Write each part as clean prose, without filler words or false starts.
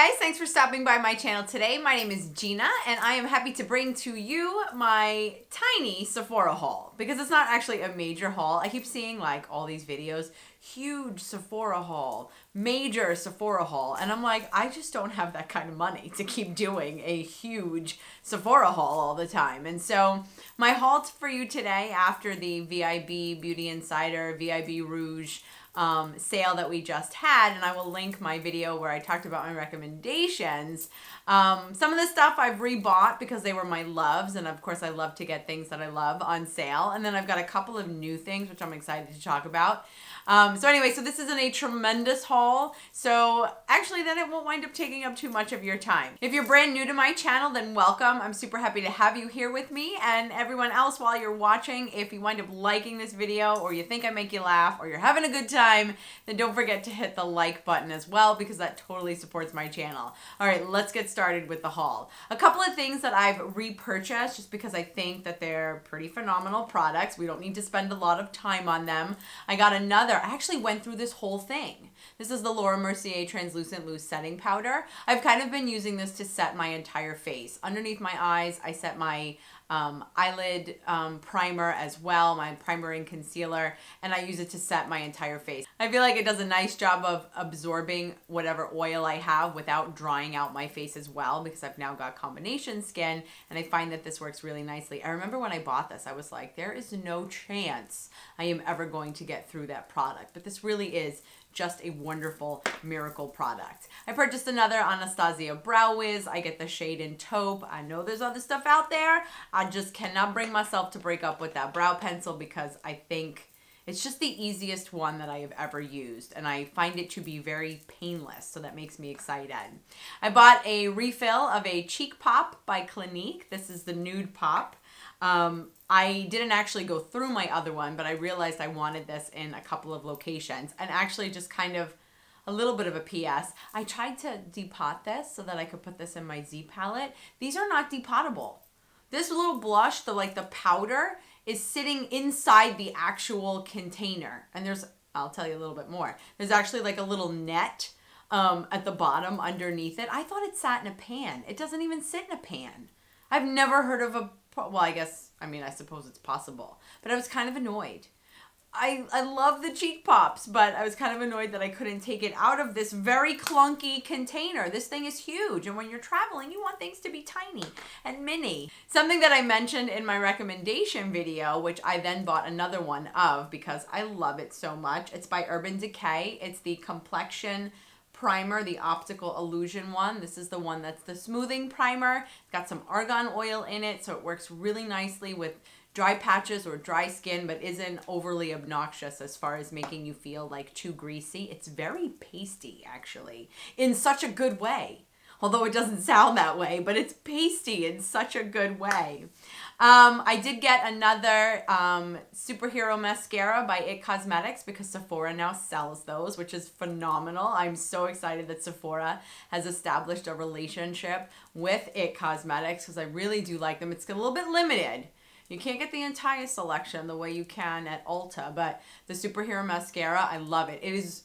guys, thanks for stopping by my channel today. My name is Gina and I am happy to bring to you my tiny Sephora haul because it's not actually a major haul. I keep seeing like all these videos, huge Sephora haul, major Sephora haul, and I'm like, I just don't have that kind of money to keep doing a huge Sephora haul all the time. And so my haul for you today, after the VIB Beauty Insider, VIB Rouge sale that we just had, and I will link my video where I talked about my recommendations. Some of the stuff I've rebought because they were my loves, and of course I love to get things that I love on sale. And then I've got a couple of new things which I'm excited to talk about. So anyway, so this isn't a tremendous haul, so actually then it won't wind up taking up too much of your time. If you're brand new to my channel, then welcome. I'm super happy to have you here with me, and everyone else while you're watching. If you wind up liking this video, or you think I make you laugh, or you're having a good time, then don't forget to hit the like button as well, because that totally supports my channel. All right, let's get started with the haul. A couple of things that I've repurchased just because I think that they're pretty phenomenal products. We don't need to spend a lot of time on them. I got another. I actually went through this whole thing. This is the Laura Mercier Translucent Loose Setting Powder. I've kind of been using this to set my entire face. Underneath my eyes, I set my eyelid primer as well, my primer and concealer, and I use it to set my entire face. I feel like it does a nice job of absorbing whatever oil I have without drying out my face as well, because I've now got combination skin, and I find that this works really nicely. I remember when I bought this, I was like, there is no chance I am ever going to get through that product, but this really is just a wonderful miracle product. I purchased another Anastasia Brow Wiz. I get the shade in Taupe. I know there's other stuff out there. I just cannot bring myself to break up with that brow pencil because I think it's just the easiest one that I have ever used, and I find it to be very painless, so that makes me excited. I bought a refill of a Cheek Pop by Clinique. This is the Nude Pop. I didn't actually go through my other one, but I realized I wanted this in a couple of locations. And actually just kind of a little bit of a PS. I tried to depot this so that I could put this in my Z palette. These are not depotable. This little blush, the powder, is sitting inside the actual container. And I'll tell you a little bit more. There's actually like a little net at the bottom underneath it. I thought it sat in a pan. It doesn't even sit in a pan. I've never heard of well, I suppose it's possible, but I was kind of annoyed. I love the Cheek Pops, but I was kind of annoyed that I couldn't take it out of this very clunky container. This thing is huge, and when you're traveling, you want things to be tiny and mini. Something that I mentioned in my recommendation video, which I then bought another one of because I love it so much. It's by Urban Decay. It's the Complexion Primer, the Optical Illusion one. This is the one that's the smoothing primer. It's got some argan oil in it, so it works really nicely with dry patches or dry skin, but isn't overly obnoxious as far as making you feel like too greasy. It's very pasty, actually, in such a good way. Although it doesn't sound that way, but it's pasty in such a good way. I did get another superhero mascara by IT Cosmetics because Sephora now sells those, which is phenomenal. I'm so excited that Sephora has established a relationship with IT Cosmetics because I really do like them. It's a little bit limited. You can't get the entire selection the way you can at Ulta, but the superhero mascara, I love it. It is...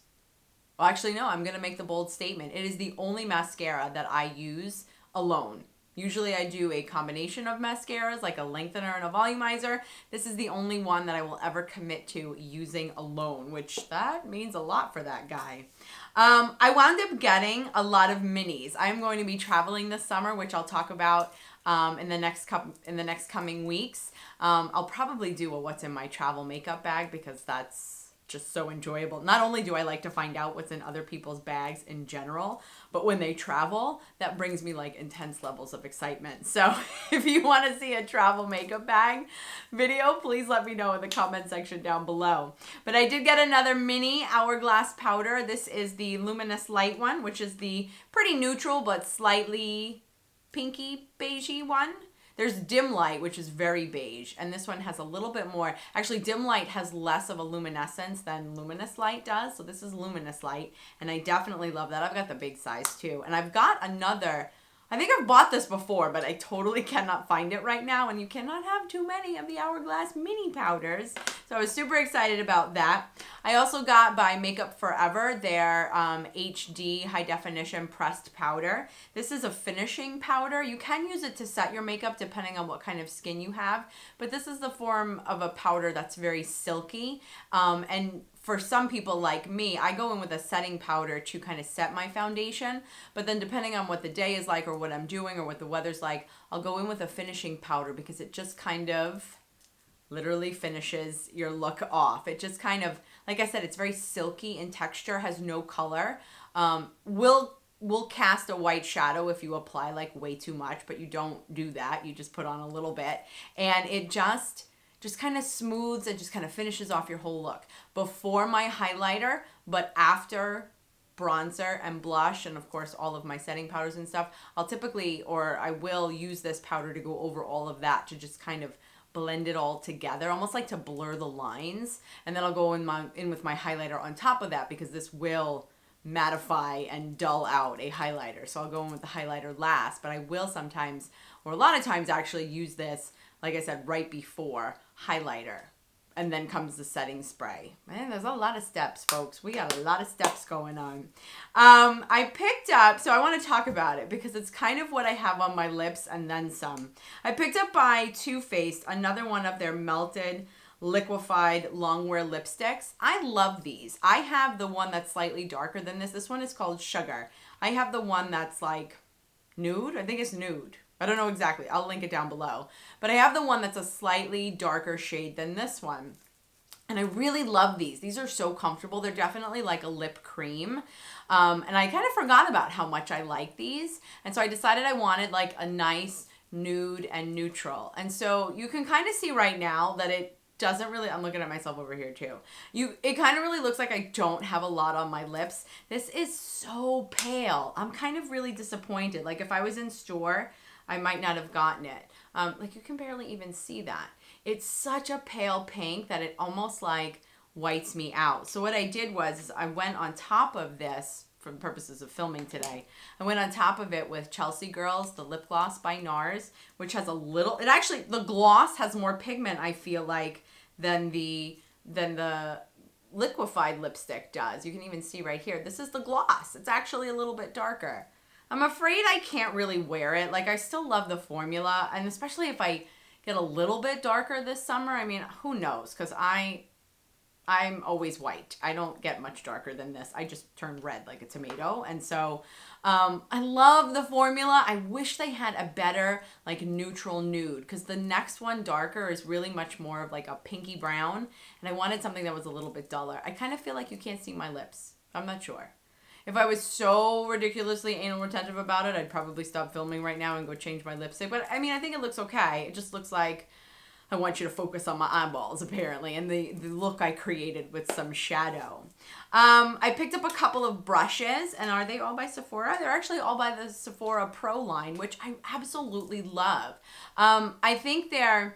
Well, actually, no, I'm going to make the bold statement. It is the only mascara that I use alone. Usually I do a combination of mascaras, like a lengthener and a volumizer. This is the only one that I will ever commit to using alone, which that means a lot for that guy. I wound up getting a lot of minis. I'm going to be traveling this summer, which I'll talk about in the next coming weeks. I'll probably do a what's in my travel makeup bag because that's just so enjoyable. Not only do I like to find out what's in other people's bags in general, but when they travel, that brings me like intense levels of excitement. So if you want to see a travel makeup bag video, please let me know in the comment section down below. But I did get another mini Hourglass powder. This is the Luminous Light one, which is the pretty neutral but slightly pinky beigey one. There's Dim Light, which is very beige, and this one has a little bit more. Actually, Dim Light has less of a luminescence than Luminous Light does, so this is Luminous Light, and I definitely love that. I've got the big size too, and I've got another. I think I've bought this before, but I totally cannot find it right now, and you cannot have too many of the Hourglass mini powders. So I was super excited about that. I also got by Makeup Forever their HD high definition pressed powder. This is a finishing powder. You can use it to set your makeup depending on what kind of skin you have, but this is the form of a powder that's very silky. And for some people like me, I go in with a setting powder to kind of set my foundation, but then depending on what the day is like or what I'm doing or what the weather's like, I'll go in with a finishing powder because it just kind of literally finishes your look off. It just kind of, like I said, it's very silky in texture, has no color. Will cast a white shadow if you apply like way too much, but you don't do that. You just put on a little bit, and it just kind of smooths and just kind of finishes off your whole look. Before my highlighter, but after bronzer and blush, and of course all of my setting powders and stuff, I will use this powder to go over all of that to just kind of blend it all together, almost like to blur the lines. And then I'll go in with my highlighter on top of that, because this will mattify and dull out a highlighter. So I'll go in with the highlighter last, but I will sometimes, or a lot of times actually, use this, like I said, right before highlighter. And then comes the setting spray. Man, there's a lot of steps, folks. We got a lot of steps going on. I picked up, so I want to talk about it because it's kind of what I have on my lips and then some. I picked up by Too Faced another one of their melted liquefied longwear lipsticks. I love these. I have the one that's slightly darker than this. This one is called Sugar. I have the one that's like nude. I think it's nude. I don't know exactly. I'll link it down below. But I have the one that's a slightly darker shade than this one. And I really love these. These are so comfortable. They're definitely like a lip cream. And I kind of forgot about how much I like these. And so I decided I wanted like a nice nude and neutral. And so you can kind of see right now that it doesn't really, I'm looking at myself over here too. It kind of really looks like I don't have a lot on my lips. This is so pale. I'm kind of really disappointed. Like if I was in store, I might not have gotten it. Like you can barely even see that. It's such a pale pink that it almost like whites me out. So what I did was I went on top of this, for the purposes of filming today, I went on top of it with Chelsea Girls, the lip gloss by NARS, which has a little, the gloss has more pigment, I feel like, than the liquefied lipstick does. You can even see right here, this is the gloss. It's actually a little bit darker. I'm afraid I can't really wear it. Like I still love the formula, and especially if I get a little bit darker this summer, I mean, who knows? Because I'm always white. I don't get much darker than this. I just turn red like a tomato. And so I love the formula. I wish they had a better like neutral nude, because the next one darker is really much more of like a pinky brown. And I wanted something that was a little bit duller. I kind of feel like you can't see my lips. I'm not sure. If I was so ridiculously anal retentive about it, I'd probably stop filming right now and go change my lipstick. But I mean, I think it looks okay. It just looks like I want you to focus on my eyeballs, apparently, and the look I created with some shadow. I picked up a couple of brushes, and are they all by Sephora? They're actually all by the Sephora Pro line, which I absolutely love. I think they're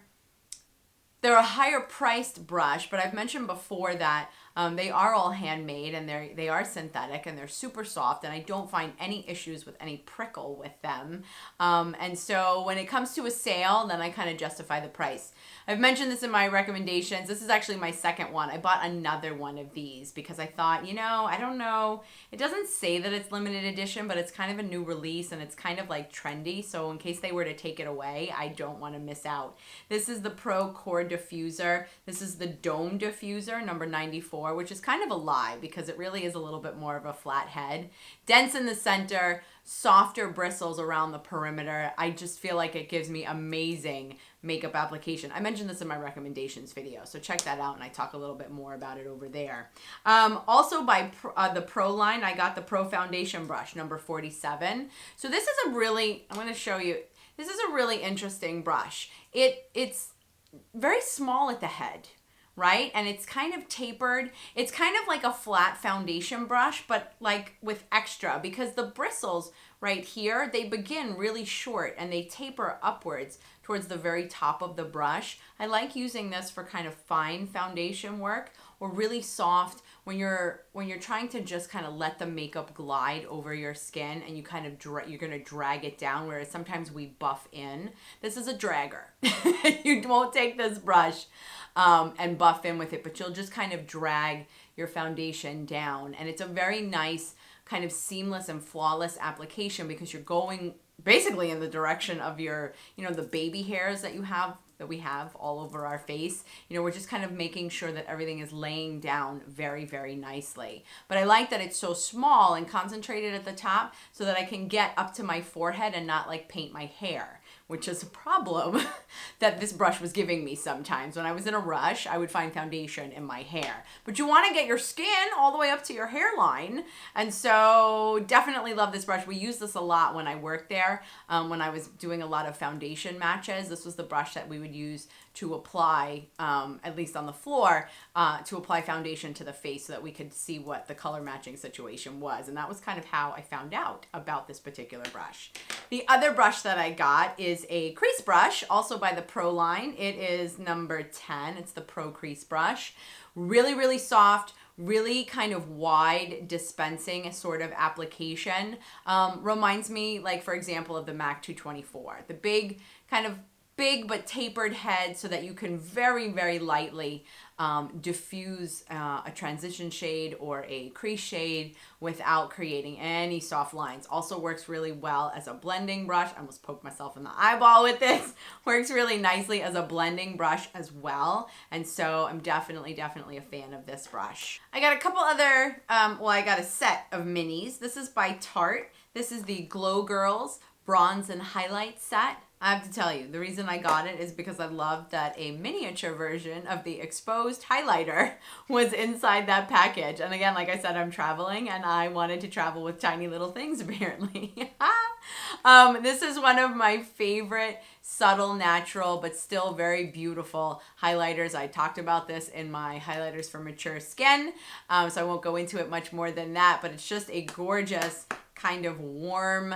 a higher priced brush, but I've mentioned before that they are all handmade, and they are synthetic, and they're super soft, and I don't find any issues with any prickle with them. And so when it comes to a sale, then I kind of justify the price. I've mentioned this in my recommendations. This is actually my second one. I bought another one of these because I thought, I don't know. It doesn't say that it's limited edition, but it's kind of a new release, and it's kind of like trendy. So in case they were to take it away, I don't want to miss out. This is the Pro Core Diffuser. This is the Dome Diffuser, number 94, which is kind of a lie because it really is a little bit more of a flat head. Dense in the center, softer bristles around the perimeter. I just feel like it gives me amazing makeup application. I mentioned this in my recommendations video, so check that out, and I talk a little bit more about it over there. Also by the Pro line, I got the Pro Foundation Brush, number 47. So this is I'm going to show you, this is a really interesting brush. It's very small at the head, right? And it's kind of tapered. It's kind of like a flat foundation brush, but like with extra, because the bristles right here, they begin really short and they taper upwards towards the very top of the brush. I like using this for kind of fine foundation work or really soft when you're trying to just kind of let the makeup glide over your skin and you kind of you're going to drag it down, whereas sometimes we buff in. This is a dragger. You won't take this brush and buff in with it, but you'll just kind of drag your foundation down, and it's a very nice kind of seamless and flawless application because you're going basically in the direction of your, you know, the baby hairs that we have all over our face. You know, we're just kind of making sure that everything is laying down very, very nicely. But I like that it's so small and concentrated at the top so that I can get up to my forehead and not like paint my hair, which is a problem that this brush was giving me sometimes. When I was in a rush, I would find foundation in my hair. But you want to get your skin all the way up to your hairline. And so definitely love this brush. We used this a lot when I worked there, when I was doing a lot of foundation matches. This was the brush that we would use to apply, at least on the floor, to apply foundation to the face so that we could see what the color matching situation was. And that was kind of how I found out about this particular brush. The other brush that I got is a crease brush, also by the Pro line. It is number 10. It's the Pro Crease brush. Really, really soft, really kind of wide dispensing sort of application. Reminds me, like, for example, of the MAC 224. The big but tapered head so that you can very, very lightly diffuse a transition shade or a crease shade without creating any soft lines. Also works really well as a blending brush. I almost poked myself in the eyeball with this. Works really nicely as a blending brush as well. And so I'm definitely a fan of this brush. I got a couple other, I got a set of minis. This is by Tarte. This is the Glow Girls Bronze and Highlight set. I have to tell you, the reason I got it is because I loved that a miniature version of the exposed highlighter was inside that package. And again, like I said, I'm traveling and I wanted to travel with tiny little things apparently. This is one of my favorite subtle, natural, but still very beautiful highlighters. I talked about this in my highlighters for mature skin, so I won't go into it much more than that, but it's just a gorgeous kind of warm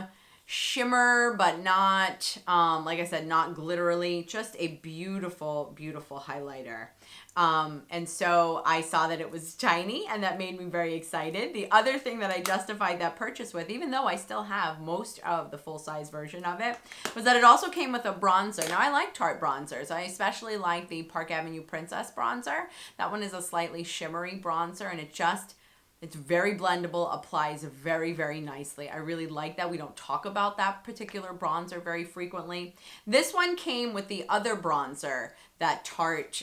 shimmer, but not, like I said, not glitterily, just a beautiful, beautiful highlighter. And so I saw that it was tiny and that made me very excited. The other thing that I justified that purchase with, even though I still have most of the full-size version of it, was that it also came with a bronzer. Now I like Tarte bronzers. I especially like the Park Avenue Princess bronzer. That one is a slightly shimmery bronzer and it's very blendable, applies very, very nicely. I really like that. We don't talk about that particular bronzer very frequently. This one came with the other bronzer that Tarte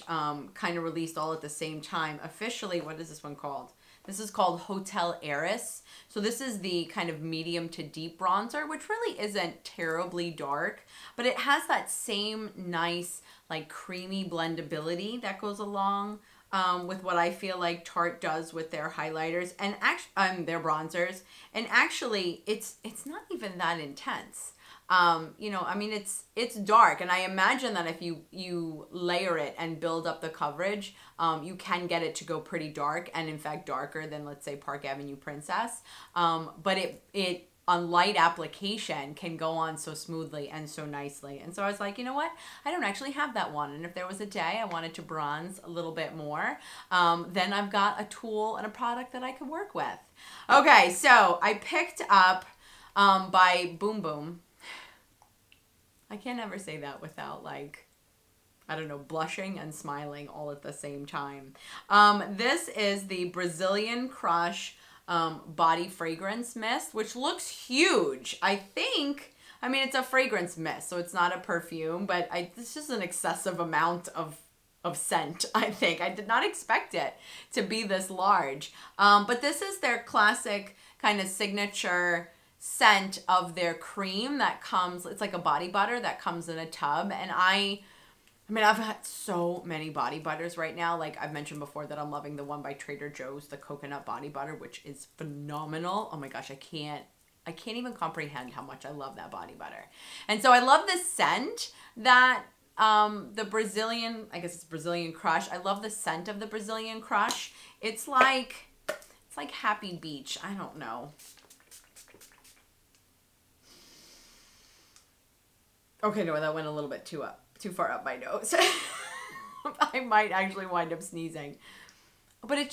kind of released all at the same time. Officially, what is this one called? This is called Hotel Heiress. So this is the kind of medium to deep bronzer, which really isn't terribly dark, but it has that same nice, like, creamy blendability that goes along with what I feel like Tarte does with their highlighters and their bronzers. And actually, it's not even that intense. You know, I mean, it's dark, and I imagine that if you layer it and build up the coverage, you can get it to go pretty dark, and in fact darker than, let's say, Park Avenue Princess. But it on light application can go on so smoothly and so nicely. And so I was like, you know what? I don't actually have that one. And if there was a day I wanted to bronze a little bit more, then I've got a tool and a product that I could work with. Okay, so I picked up by Boom Boom. I can't ever say that without, like, I don't know, blushing and smiling all at the same time. This is the Brazilian Crush body fragrance mist, which looks huge. I mean, it's a fragrance mist, so it's not a perfume, but it's just an excessive amount of scent, I think. I did not expect it to be this large. But this is their classic kind of signature scent of their cream that comes, it's like a body butter that comes in a tub. And I mean, I've had so many body butters right now. Like I've mentioned before that I'm loving the one by Trader Joe's, the coconut body butter, which is phenomenal. Oh my gosh, I can't even comprehend how much I love that body butter. And so I love the scent that the Brazilian, I guess it's Brazilian Crush. I love the scent of the Brazilian Crush. It's like Happy Beach. I don't know. Okay, no, that went a little bit too far up my nose. I might actually wind up sneezing. But it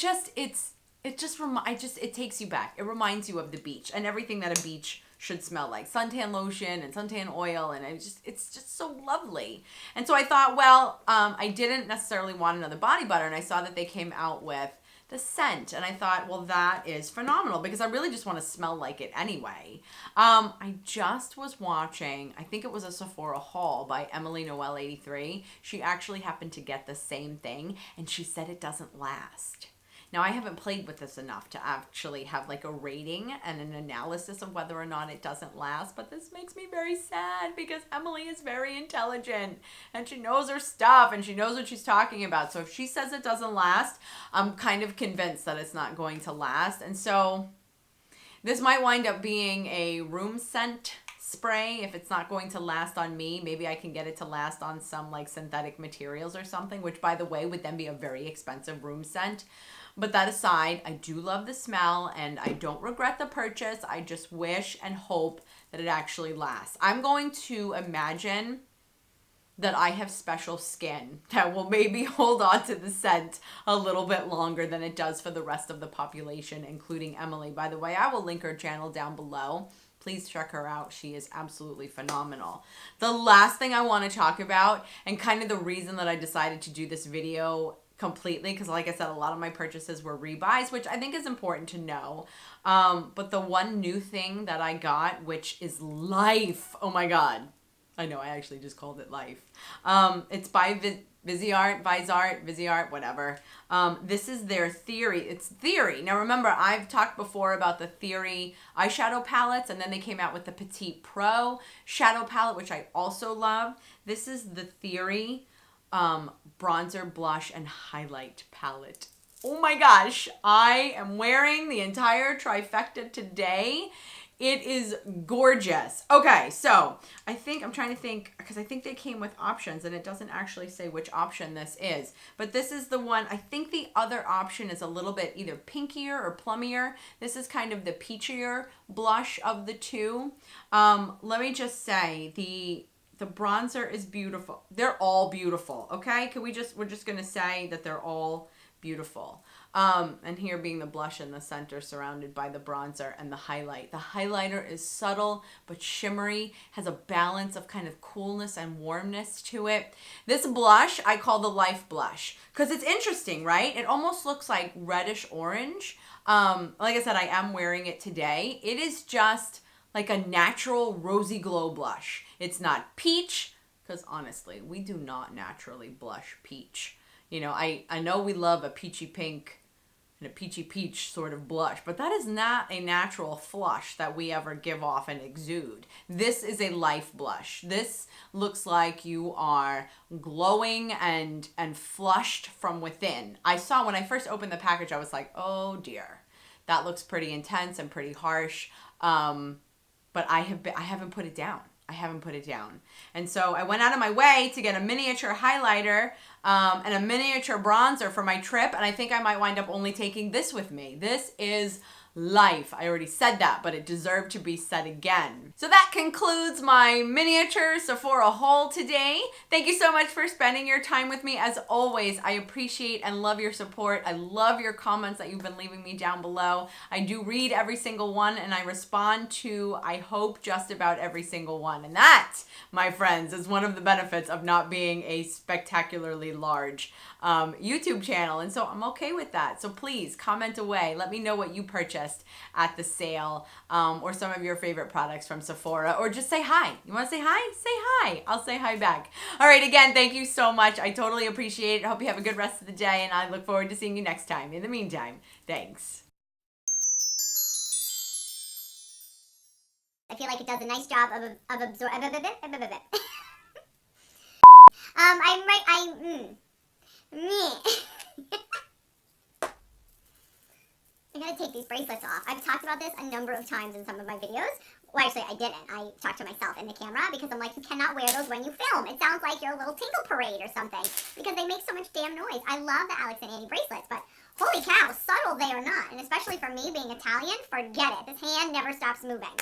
takes you back. It reminds you of the beach and everything that a beach should smell like. Suntan lotion and suntan oil, and it's just so lovely. And so I thought, well, I didn't necessarily want another body butter, and I saw that they came out with the scent, and I thought, well, that is phenomenal because I really just want to smell like it anyway. I just was watching, I think it was a Sephora haul by Emily Noel 83. She actually happened to get the same thing, and she said it doesn't last. Now, I haven't played with this enough to actually have like a rating and an analysis of whether or not it doesn't last, but this makes me very sad because Emily is very intelligent and she knows her stuff and she knows what she's talking about. So if she says it doesn't last, I'm kind of convinced that it's not going to last. And so this might wind up being a room scent spray. If it's not going to last on me, maybe I can get it to last on some like synthetic materials or something, which by the way would then be a very expensive room scent. But that aside, I do love the smell and I don't regret the purchase. I just wish and hope that it actually lasts. I'm going to imagine that I have special skin that will maybe hold on to the scent a little bit longer than it does for the rest of the population, including Emily. By the way, I will link her channel down below. Please check her out. She is absolutely phenomenal. The last thing I want to talk about, and kind of the reason that I decided to do this video completely, because like I said, a lot of my purchases were rebuys, which I think is important to know. But the one new thing that I got, which is Life. Oh my God. I know, I actually just called it Life. It's by Viseart, whatever. This is their Theory. It's Theory. Now remember, I've talked before about the Theory eyeshadow palettes, and then they came out with the Petite Pro shadow palette, which I also love. This is the Theory bronzer, blush, and highlight palette. Oh my gosh, I am wearing the entire trifecta today. It is gorgeous. Okay, so I'm trying to think, because I think they came with options and it doesn't actually say which option this is. But this is the one, I think the other option is a little bit either pinkier or plummier. This is kind of the peachier blush of the two. Let me just say, the bronzer is beautiful. They're all beautiful, okay? We're just gonna say that they're all beautiful. And here being the blush in the center surrounded by the bronzer and the highlight. The highlighter is subtle but shimmery, has a balance of kind of coolness and warmness to it. This blush I call the Life blush because it's interesting, right? It almost looks like reddish orange. Like I said, I am wearing it today. It is just like a natural rosy glow blush. It's not peach, because honestly, we do not naturally blush peach. You know, I know we love a peachy pink and a peachy peach sort of blush, but that is not a natural flush that we ever give off and exude. This is a Life blush. This looks like you are glowing and flushed from within. I saw when I first opened the package, I was like, oh dear, that looks pretty intense and pretty harsh. But I haven't put it down. I haven't put it down. And so I went out of my way to get a miniature highlighter and a miniature bronzer for my trip. And I think I might wind up only taking this with me. This is Life. I already said that, but it deserved to be said again. So that concludes my miniature Sephora haul today. Thank you so much for spending your time with me. As always, I appreciate and love your support. I love your comments that you've been leaving me down below. I do read every single one and I respond to, I hope, just about every single one. And that, my friends, is one of the benefits of not being a spectacularly large YouTube channel. And so I'm okay with that. So please comment away. Let me know what you purchased at the sale, or some of your favorite products from Sephora, or just say hi. You want to say hi? Say hi. I'll say hi back. All right, again, thank you so much. I totally appreciate it. I hope you have a good rest of the day, and I look forward to seeing you next time. In the meantime, thanks. I feel like it does a nice job of absorbing. I'm gonna take these bracelets off. I've talked about this a number of times in some of my videos. Well, actually, I didn't. I talked to myself in the camera because I'm like, you cannot wear those when you film. It sounds like you're a little tinkle parade or something because they make so much damn noise. I love the Alex and Annie bracelets, but holy cow, subtle they are not. And especially for me being Italian, forget it. This hand never stops moving.